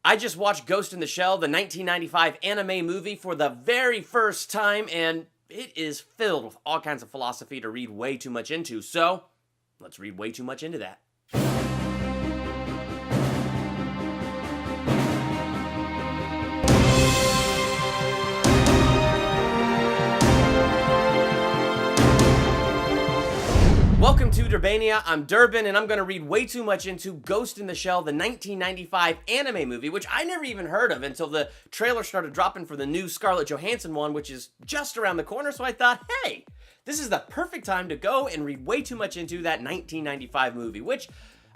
I just watched Ghost in the Shell, the 1995 anime movie, for the very first time, and it is filled with all kinds of philosophy to read way too much into, so let's read way too much into that. Welcome to Durbania. I'm Durbin, and I'm going to read way too much into Ghost in the Shell, the 1995 anime movie, which I never even heard of until the trailer started dropping for the new Scarlett Johansson one, which is just around the corner, so I thought, hey, this is the perfect time to go and read way too much into that 1995 movie, which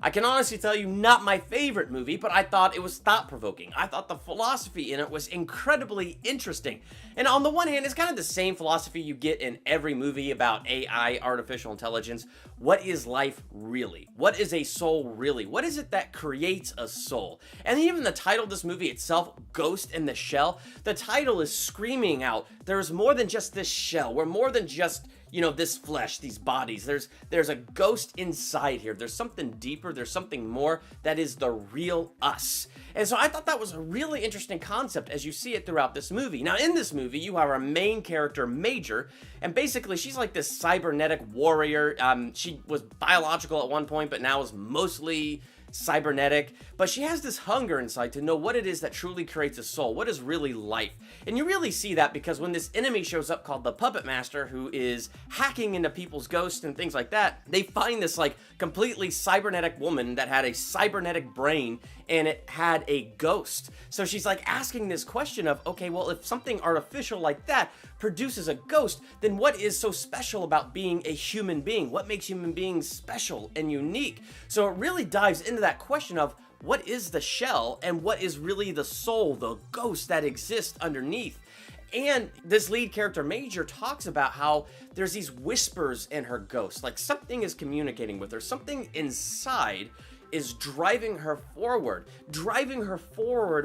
I can honestly tell you, not my favorite movie, but I thought it was thought-provoking. I thought the philosophy in it was incredibly interesting. And on the one hand, it's kind of the same philosophy you get in every movie about AI, artificial intelligence. What is life really? What is a soul really? What is it that creates a soul? And even the title of this movie itself, Ghost in the Shell, the title is screaming out, there's more than just this shell. We're more than just, you know, this flesh, these bodies. There's a ghost inside here. There's something deeper. There's something more that is the real us. And so I thought that was a really interesting concept as you see it throughout this movie. Now, in this movie, you have our main character, Major, and basically she's like this cybernetic warrior. She was biological at one point, but now is mostly cybernetic, but she has this hunger inside to know what it is that truly creates a soul, what is really life. And you really see that because when this enemy shows up called the Puppet Master, who is hacking into people's ghosts and things like that, they find this like completely cybernetic woman that had a cybernetic brain and it had a ghost. So she's like asking this question of, okay, well, if something artificial like that produces a ghost, then what is so special about being a human being? What makes human beings special and unique? So it really dives into that question of what is the shell and what is really the soul, the ghost that exists underneath. And this lead character, Major, talks about how there's these whispers in her ghost, like something is communicating with her, something inside is driving her forward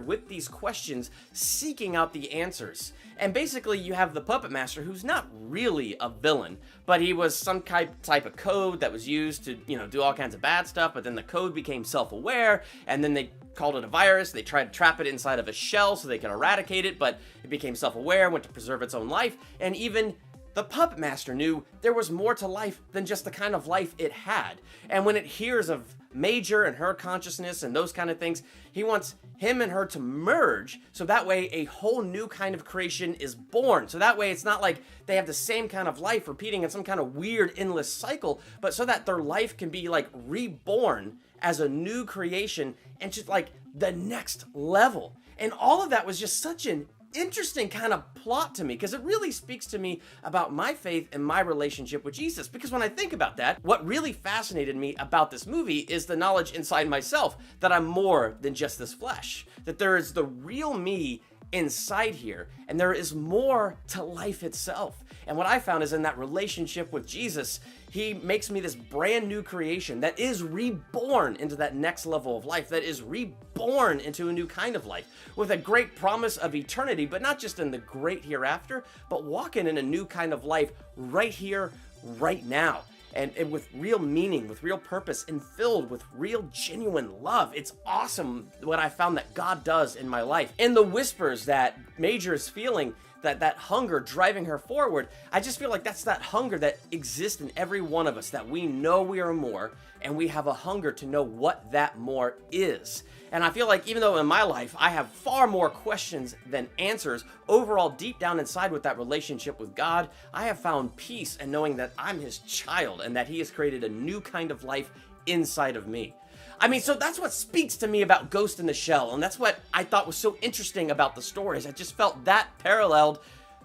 with these questions, seeking out the answers. And basically you have the Puppet Master, who's not really a villain, but he was some type of code that was used to, you know, do all kinds of bad stuff, but then the code became self-aware, and then they called it a virus. They tried to trap it inside of a shell so they could eradicate it, but it became self-aware, went to preserve its own life, and even the Puppet Master knew there was more to life than just the kind of life it had. And when it hears of Major and her consciousness and those kind of things, he wants him and her to merge, so that way a whole new kind of creation is born. So that way it's not like they have the same kind of life repeating in some kind of weird endless cycle, but so that their life can be like reborn as a new creation and just like the next level. And all of that was just such an interesting kind of plot to me, because it really speaks to me about my faith and my relationship with Jesus. Because when I think about that, what really fascinated me about this movie is the knowledge inside myself that I'm more than just this flesh, that there is the real me inside here, and there is more to life itself. And what I found is in that relationship with Jesus, he makes me this brand new creation that is reborn into that next level of life, that is reborn into a new kind of life with a great promise of eternity, but not just in the great hereafter, but walking in a new kind of life right here, right now. And with real meaning, with real purpose, and filled with real genuine love. It's awesome what I found that God does in my life. And the whispers that Major is feeling, that hunger driving her forward, I just feel like that's that hunger that exists in every one of us, that we know we are more, and we have a hunger to know what that more is. And I feel like even though in my life I have far more questions than answers, overall deep down inside with that relationship with God, I have found peace in knowing that I'm his child and that he has created a new kind of life inside of me. I mean, so that's what speaks to me about Ghost in the Shell, and that's what I thought was so interesting about the stories. I just felt that paralleled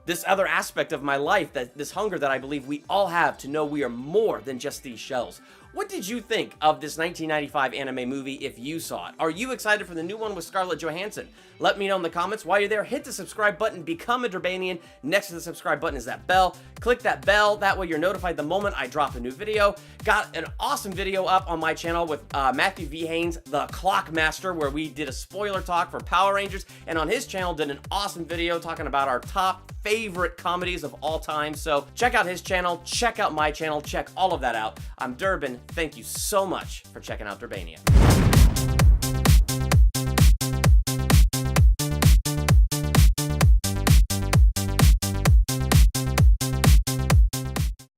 this other aspect of my life, that this hunger that I believe we all have to know we are more than just these shells. What did you think of this 1995 anime movie if you saw it? Are you excited for the new one with Scarlett Johansson? Let me know in the comments. While you're there, hit the subscribe button, become a Durbanian. Next to the subscribe button is that bell. Click that bell, that way you're notified the moment I drop a new video. Got an awesome video up on my channel with Matthew V. Haynes, the Clock Master, where we did a spoiler talk for Power Rangers, and on his channel did an awesome video talking about our top favorite comedies of all time. So check out his channel, check out my channel, check all of that out. I'm Durbin. Thank you so much for checking out Durbania.